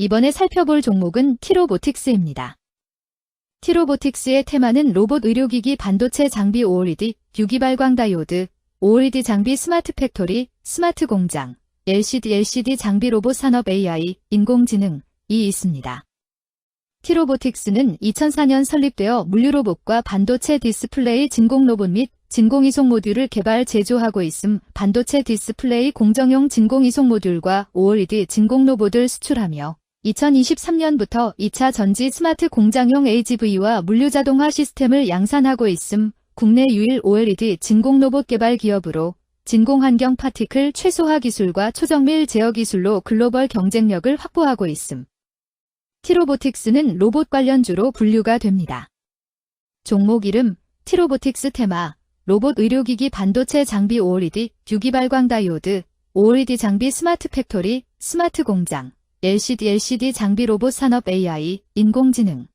이번에 살펴볼 종목은 T-Robotics입니다. T-Robotics의 테마는 로봇 의료기기 반도체 장비 OLED, 유기발광 다이오드, OLED 장비 스마트 팩토리, 스마트 공장, LCD 장비 로봇 산업 AI, 인공지능이 있습니다. T-Robotics는 2004년 설립되어 물류로봇과 반도체 디스플레이 진공 로봇 및 진공이송 모듈을 개발 제조하고 있음 반도체 디스플레이 공정용 진공이송 모듈과 OLED 진공 로봇을 수출하며 2023년부터 2차 전지 스마트 공장용 AGV와 물류자동화 시스템을 양산하고 있음 국내 유일 OLED 진공 로봇 개발 기업으로 진공환경 파티클 최소화 기술과 초정밀 제어 기술로 글로벌 경쟁력을 확보하고 있음. T-Robotics는 로봇 관련주로 분류가 됩니다. 종목 이름 T-Robotics 테마 로봇 의료기기 반도체 장비 OLED, 유기발광 다이오드, OLED 장비 스마트 팩토리, 스마트 공장, LCD 장비 로봇 산업 AI, 인공지능.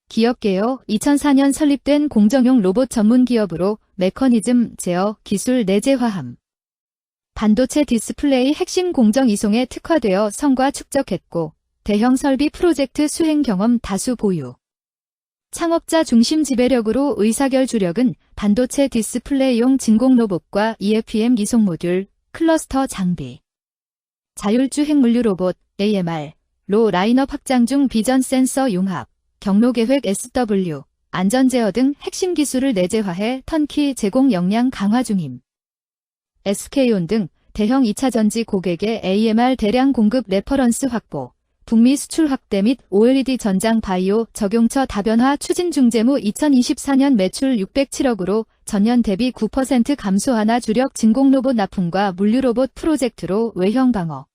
기업계여 2004년 설립된 공정용 로봇 전문 기업으로 메커니즘, 제어, 기술 내재화함. 반도체 디스플레이 핵심 공정 이송에 특화되어 성과 축적했고 대형 설비 프로젝트 수행 경험 다수 보유. 창업자 중심 지배력으로 의사결 주력은 반도체 디스플레이용 진공 로봇과 EFM 이송 모듈, 클러스터 장비. 자율주 핵물류 로봇, AMR,로 라인업 확장 중 비전 센서 융합, 경로계획 SW, 안전제어 등 핵심 기술을 내재화해 턴키 제공 역량 강화 중임. SK온 등 대형 2차 전지 고객의 AMR 대량 공급 레퍼런스 확보, 북미 수출 확대 및 OLED 전장 바이오 적용처 다변화 추진 중 재무 2024년 매출 607억으로 전년 대비 9% 감소하나 주력 진공 로봇 납품과 물류 로봇 프로젝트로 외형 방어.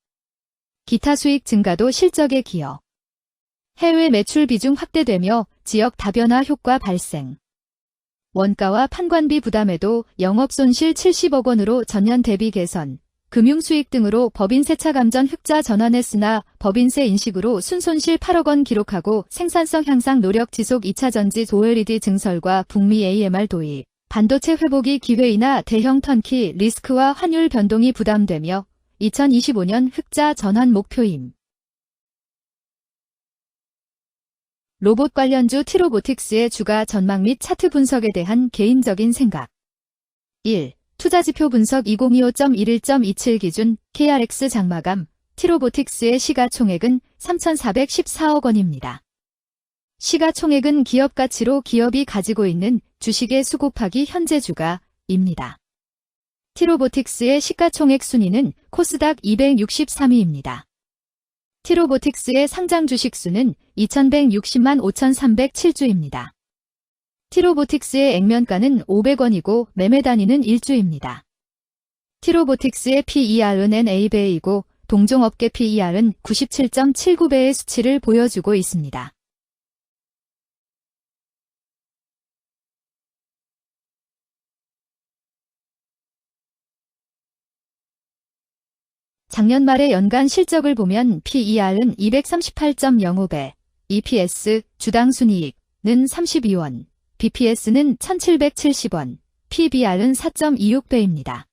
기타 수익 증가도 실적에 기여. 해외 매출 비중 확대되며 지역 다변화 효과 발생. 원가와 판관비 부담에도 영업 손실 70억 원으로 전년 대비 개선. 금융수익 등으로 법인세 차감전 흑자 전환했으나 법인세 인식으로 순손실 8억 원 기록하고 생산성 향상 노력 지속 2차 전지 OLED 증설과 북미 AMR 도입, 반도체 회복이 기회이나 대형 턴키 리스크와 환율 변동이 부담되며 2025년 흑자 전환 목표임. 로봇 관련주 T-Robotics의 주가 전망 및 차트 분석에 대한 개인적인 생각. 1. 투자지표 분석 2025.11.27 기준 KRX 장마감 T-Robotics의 시가총액은 3,414억 원입니다. 시가총액은 기업가치로 기업이 가지고 있는 주식의 수 곱하기 현재 주가입니다. T-Robotics의 시가총액 순위는 코스닥 263위입니다. T-Robotics의 상장 주식 수는 2,160만 5,307주입니다. T-Robotics의 액면가는 500원이고 매매 단위는 1주입니다. T-Robotics의 PER은 NA배이고 동종업계 PER은 97.79배의 수치를 보여주고 있습니다. 작년 말의 연간 실적을 보면 PER은 238.05배, EPS, 주당 순이익은 32원, BPS는 1,770원, PBR은 4.26배입니다.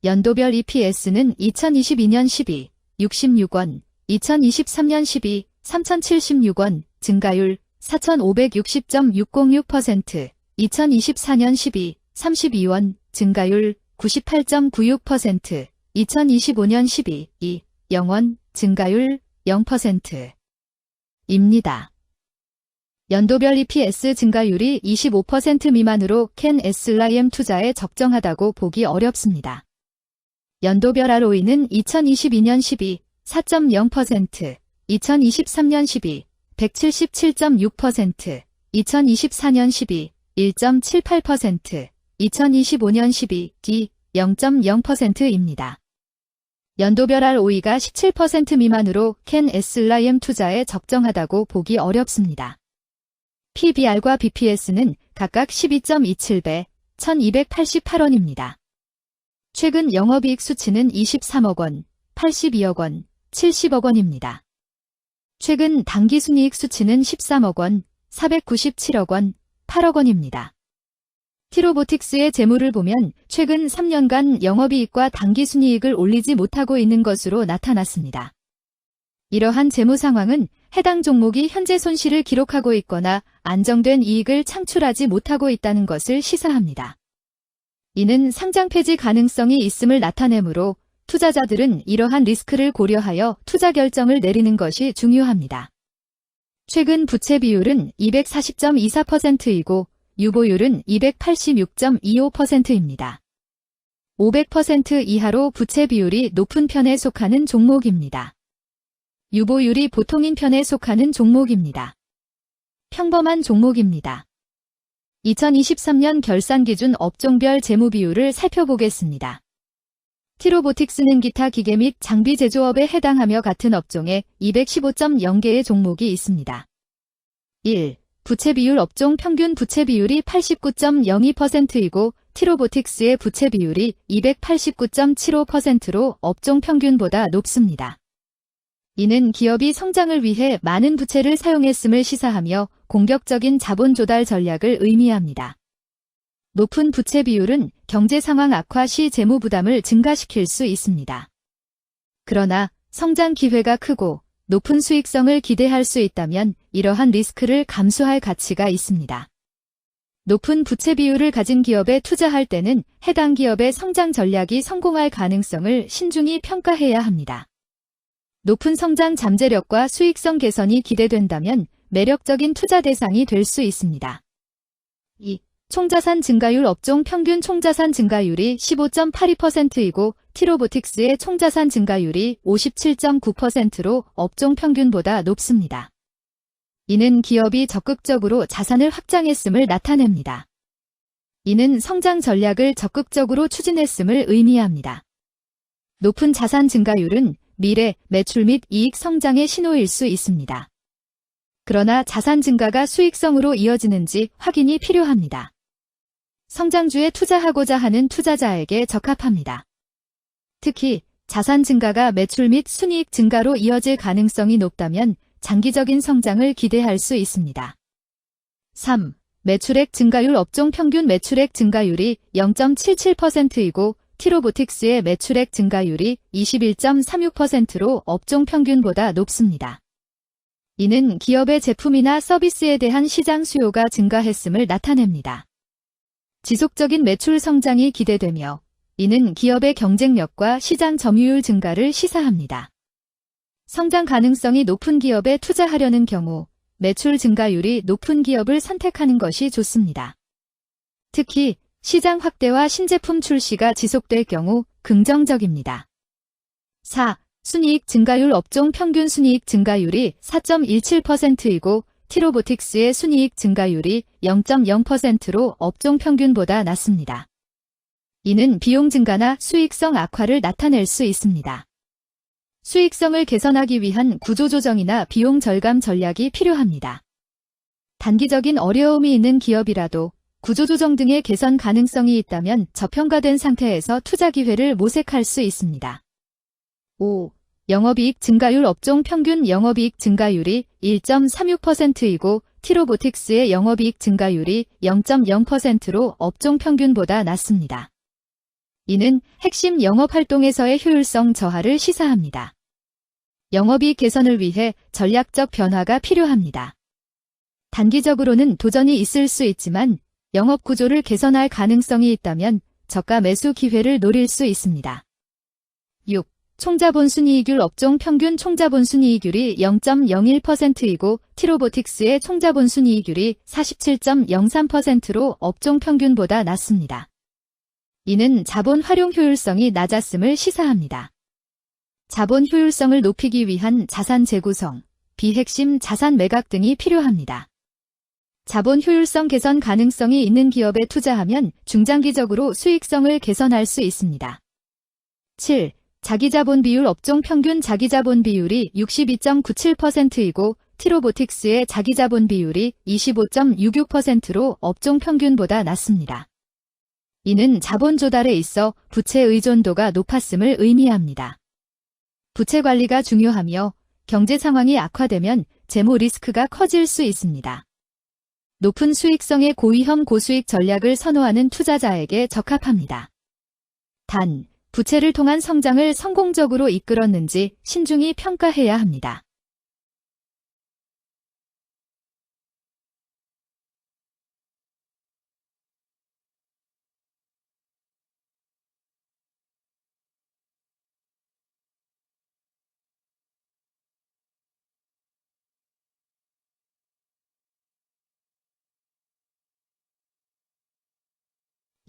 연도별 EPS는 2022년 12, 66원, 2023년 12, 3,076원, 증가율 4,560.606%, 2024년 12, 32원, 증가율 98.96%, 2025년 12, 2, 0원, 증가율 0%입니다. 연도별 EPS 증가율이 25% 미만으로 캔 SLIM 투자에 적정하다고 보기 어렵습니다. 연도별 ROE는 2022년 12, 4.0%, 2023년 12, 177.6%, 2024년 12, 1.78%, 2025년 12, 2, 0.0%입니다. 연도별 ROE가 17% 미만으로 캔 SLIM 투자에 적정하다고 보기 어렵습니다. PBR과 BPS는 각각 12.27배, 1,288원입니다. 최근 영업이익 수치는 23억 원, 82억 원, 70억 원입니다. 최근 당기순이익 수치는 13억 원, 497억 원, 8억 원입니다. T-Robotics의 재무를 보면 최근 3년간 영업이익과 당기순이익을 올리지 못하고 있는 것으로 나타났습니다. 이러한 재무 상황은 해당 종목이 현재 손실을 기록하고 있거나 안정된 이익을 창출하지 못하고 있다는 것을 시사합니다. 이는 상장 폐지 가능성이 있음을 나타내므로 투자자들은 이러한 리스크를 고려하여 투자 결정을 내리는 것이 중요합니다. 최근 부채 비율은 240.24%이고 유보율은 286.25%입니다. 500% 이하로 부채 비율이 높은 편에 속하는 종목입니다. 유보율이 보통인 편에 속하는 종목입니다. 평범한 종목입니다. 2023년 결산 기준 업종별 재무 비율을 살펴보겠습니다. 티로보틱스는 기타 기계 및 장비 제조업에 해당하며 같은 업종에 215.0개의 종목이 있습니다. 1. 부채 비율 업종 평균 부채 비율이 89.02%이고 티로보틱스의 부채 비율이 289.75%로 업종 평균보다 높습니다. 이는 기업이 성장을 위해 많은 부채를 사용했음을 시사하며 공격적인 자본 조달 전략을 의미합니다. 높은 부채 비율은 경제 상황 악화 시 재무 부담을 증가시킬 수 있습니다. 그러나 성장 기회가 크고 높은 수익성을 기대할 수 있다면 이러한 리스크를 감수할 가치가 있습니다. 높은 부채 비율을 가진 기업에 투자할 때는 해당 기업의 성장 전략이 성공할 가능성을 신중히 평가해야 합니다. 높은 성장 잠재력과 수익성 개선이 기대된다면 매력적인 투자 대상이 될 수 있습니다. 2. 총자산 증가율 업종 평균 총자산 증가율이 15.82%이고 티로보틱스의 총자산 증가율이 57.9%로 업종 평균보다 높습니다. 이는 기업이 적극적으로 자산을 확장했음을 나타냅니다. 이는 성장 전략을 적극적으로 추진했음을 의미합니다. 높은 자산 증가율은 미래, 매출 및 이익 성장의 신호일 수 있습니다. 그러나 자산 증가가 수익성으로 이어지는지 확인이 필요합니다. 성장주에 투자하고자 하는 투자자에게 적합합니다. 특히 자산 증가가 매출 및 순이익 증가로 이어질 가능성이 높다면 장기적인 성장을 기대할 수 있습니다. 3. 매출액 증가율 업종 평균 매출액 증가율이 0.77%이고 티로보틱스의 매출액 증가율이 21.36%로 업종 평균보다 높습니다. 이는 기업의 제품이나 서비스에 대한 시장 수요가 증가했음을 나타냅니다. 지속적인 매출 성장이 기대되며 이는 기업의 경쟁력과 시장 점유율 증가를 시사합니다. 성장 가능성이 높은 기업에 투자하려는 경우 매출 증가율이 높은 기업을 선택하는 것이 좋습니다. 특히 시장 확대와 신제품 출시가 지속될 경우 긍정적입니다. 4. 순이익 증가율 업종 평균 순이익 증가율이 4.17%이고 티로보틱스의 순이익 증가율이 0.0%로 업종 평균보다 낮습니다. 이는 비용 증가나 수익성 악화를 나타낼 수 있습니다. 수익성을 개선하기 위한 구조조정이나 비용 절감 전략이 필요합니다. 단기적인 어려움이 있는 기업이라도 구조조정 등의 개선 가능성이 있다면 저평가된 상태에서 투자 기회를 모색할 수 있습니다. 5. 영업이익 증가율 업종 평균 영업이익 증가율이 1.36%이고 티로보틱스의 영업이익 증가율이 0.0%로 업종 평균보다 낮습니다. 이는 핵심 영업활동에서의 효율성 저하를 시사합니다. 영업이익 개선을 위해 전략적 변화가 필요합니다. 단기적으로는 도전이 있을 수 있지만 영업 구조를 개선할 가능성이 있다면 저가 매수 기회를 노릴 수 있습니다. 6. 총자본 순이익률 업종 평균 총자본 순이익률이 0.01%이고 티로보틱스의 총자본 순이익률이 47.03%로 업종 평균보다 낮습니다. 이는 자본 활용 효율성이 낮았음을 시사합니다. 자본 효율성을 높이기 위한 자산 재구성, 비핵심 자산 매각 등이 필요합니다. 자본 효율성 개선 가능성이 있는 기업에 투자하면 중장기적으로 수익성을 개선할 수 있습니다. 7. 자기자본 비율 업종 평균 자기자본 비율이 62.97%이고 티로보틱스의 자기자본 비율이 25.66%로 업종 평균보다 낮습니다. 이는 자본 조달에 있어 부채 의존도가 높았음을 의미합니다. 부채 관리가 중요하며 경제 상황이 악화되면 재무 리스크가 커질 수 있습니다. 높은 수익성의 고위험 고수익 전략을 선호하는 투자자에게 적합합니다. 단, 부채를 통한 성장을 성공적으로 이끌었는지 신중히 평가해야 합니다.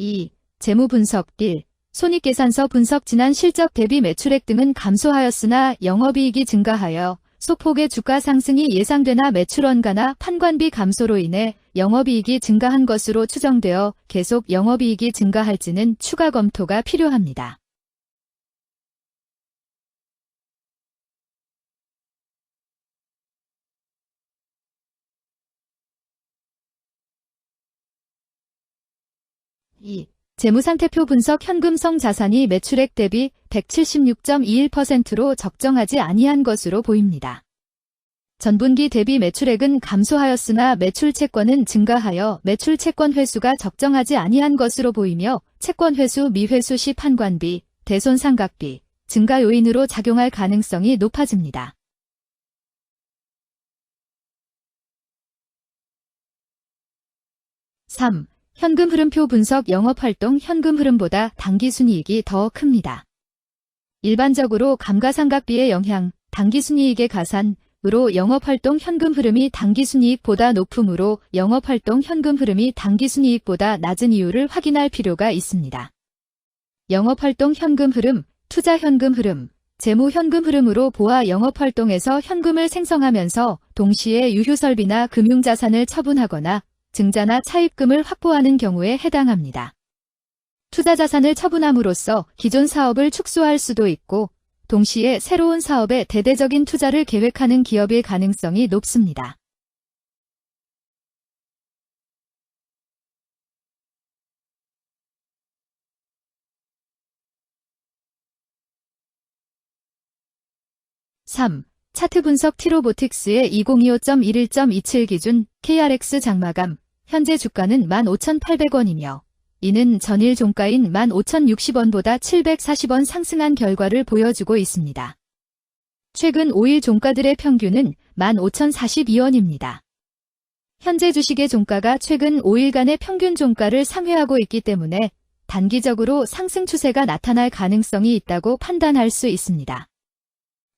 (2) 재무 분석 1. 손익계산서 분석 지난 실적 대비 매출액 등은 감소하였으나 영업이익이 증가하여 소폭의 주가 상승이 예상되나 매출 원가나 판관비 감소로 인해 영업이익이 증가한 것으로 추정되어 계속 영업이익이 증가할지는 추가 검토가 필요합니다. (2) 재무상태표 분석 현금성 자산이 매출액 대비 176.21%로 적정하지 아니한 것으로 보입니다. 전분기 대비 매출액은 감소하였으나 매출 채권은 증가하여 매출 채권 회수가 적정하지 아니한 것으로 보이며 채권 회수 미회수 시 판관비, 대손상각비 증가 요인으로 작용할 가능성이 높아집니다. (3) 현금 흐름표 분석 영업활동 현금 흐름보다 당기순이익이 더 큽니다. 일반적으로 감가상각비의 영향, 당기순이익의 가산으로 영업활동 현금 흐름이 당기순이익보다 높으므로 영업활동 현금 흐름이 당기순이익보다 낮은 이유를 확인할 필요가 있습니다. 영업활동 현금 흐름, 투자 현금 흐름, 재무 현금 흐름으로 보아 영업활동에서 현금을 생성하면서 동시에 유효설비나 금융자산을 처분하거나 증자나 차입금을 확보하는 경우에 해당합니다. 투자자산을 처분함으로써 기존 사업을 축소할 수도 있고 동시에 새로운 사업에 대대적인 투자를 계획하는 기업일 가능성이 높습니다. (3) 차트 분석 티로보틱스의 2025.11.27 기준 KRX 장마감, 현재 주가는 15,800원이며 이는 전일 종가인 15,060원보다 740원 상승한 결과를 보여주고 있습니다. 최근 5일 종가들의 평균은 15,042원입니다. 현재 주식의 종가가 최근 5일간의 평균 종가를 상회하고 있기 때문에 단기적으로 상승 추세가 나타날 가능성이 있다고 판단할 수 있습니다.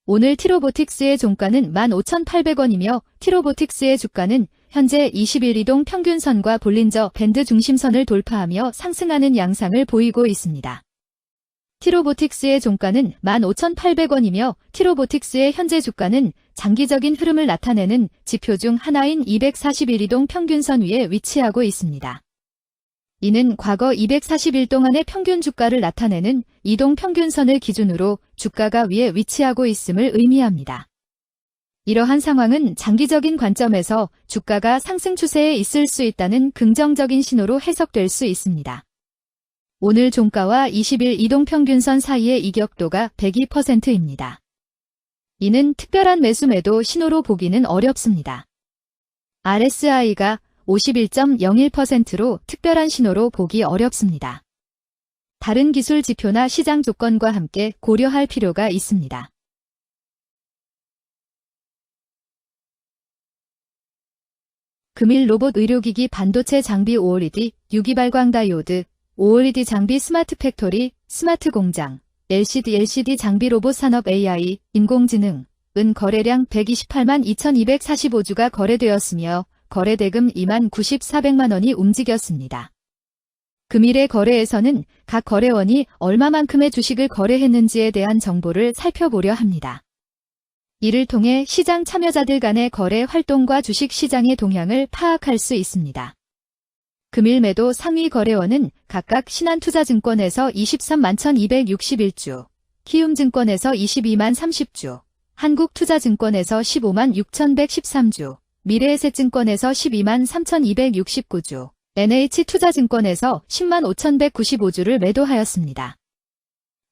오늘 티로보틱스의 종가는 15,800원이며 티로보틱스의 주가는 현재 20일 이동 평균선과 볼린저 밴드 중심선을 돌파하며 상승하는 양상을 보이고 있습니다. 티로보틱스의 종가는 15,800원이며 티로보틱스의 현재 주가는 장기적인 흐름을 나타내는 지표 중 하나인 241 이동 평균선 위에 위치하고 있습니다. 이는 과거 240일 동안의 평균 주가를 나타내는 이동 평균선을 기준으로 주가가 위에 위치하고 있음을 의미합니다. 이러한 상황은 장기적인 관점에서 주가가 상승 추세에 있을 수 있다는 긍정적인 신호로 해석될 수 있습니다. 오늘 종가와 20일 이동평균선 사이의 이격도가 102%입니다. 이는 특별한 매수 매도 신호로 보기는 어렵습니다. RSI가 51.01%로 특별한 신호로 보기 어렵습니다. 다른 기술 지표나 시장 조건과 함께 고려할 필요가 있습니다. 금일 로봇 의료기기 반도체 장비 OLED, 유기발광 다이오드, OLED 장비 스마트 팩토리, 스마트 공장, LCD 장비 로봇 산업 AI, 인공지능, 은 거래량 128만 2245주가 거래되었으며 거래대금 2만 9400만 원이 움직였습니다. 금일의 거래에서는 각 거래원이 얼마만큼의 주식을 거래했는지에 대한 정보를 살펴보려 합니다. 이를 통해 시장 참여자들 간의 거래 활동과 주식 시장의 동향을 파악할 수 있습니다. 금일 매도 상위 거래원은 각각 신한투자증권에서 23만 1261주, 키움증권에서 22만 30주, 한국투자증권에서 15만 6113주, 미래에셋증권에서 12만 3269주, NH투자증권에서 10만 5195주를 매도하였습니다.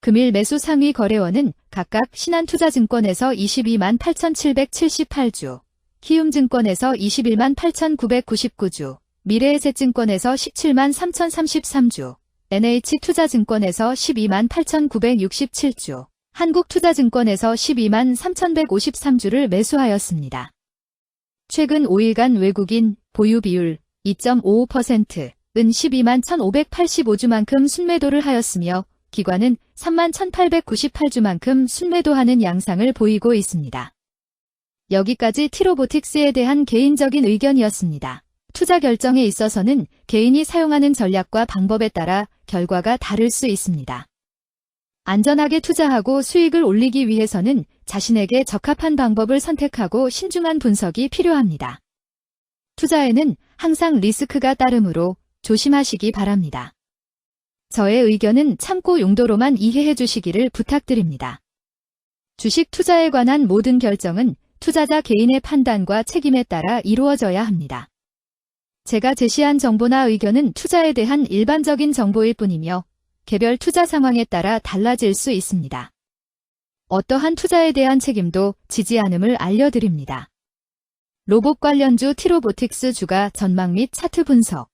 금일 매수 상위 거래원은 각각 신한투자증권에서 22만 8778주, 키움증권에서 21만 8999주, 미래에셋증권에서 17만 3033주, NH투자증권에서 128,967주, 한국투자증권에서 123,153주를 매수하였습니다. 최근 5일간 외국인 보유 비율 2.55%은 121,585주만큼 순매도를 하였으며 기관은 31,898주만큼 순매도하는 양상을 보이고 있습니다. 여기까지 T로보틱스에 대한 개인적인 의견이었습니다. 투자 결정에 있어서는 개인이 사용하는 전략과 방법에 따라 결과가 다를 수 있습니다. 안전하게 투자하고 수익을 올리기 위해서는 자신에게 적합한 방법을 선택하고 신중한 분석이 필요합니다. 투자에는 항상 리스크가 따르므로 조심하시기 바랍니다. 저의 의견은 참고 용도로만 이해해 주시기를 부탁드립니다. 주식 투자에 관한 모든 결정은 투자자 개인의 판단과 책임에 따라 이루어져야 합니다. 제가 제시한 정보나 의견은 투자에 대한 일반적인 정보일 뿐이며 개별 투자 상황에 따라 달라질 수 있습니다. 어떠한 투자에 대한 책임도 지지 않음을 알려드립니다. 로봇 관련주 T로보틱스 주가 전망 및 차트 분석.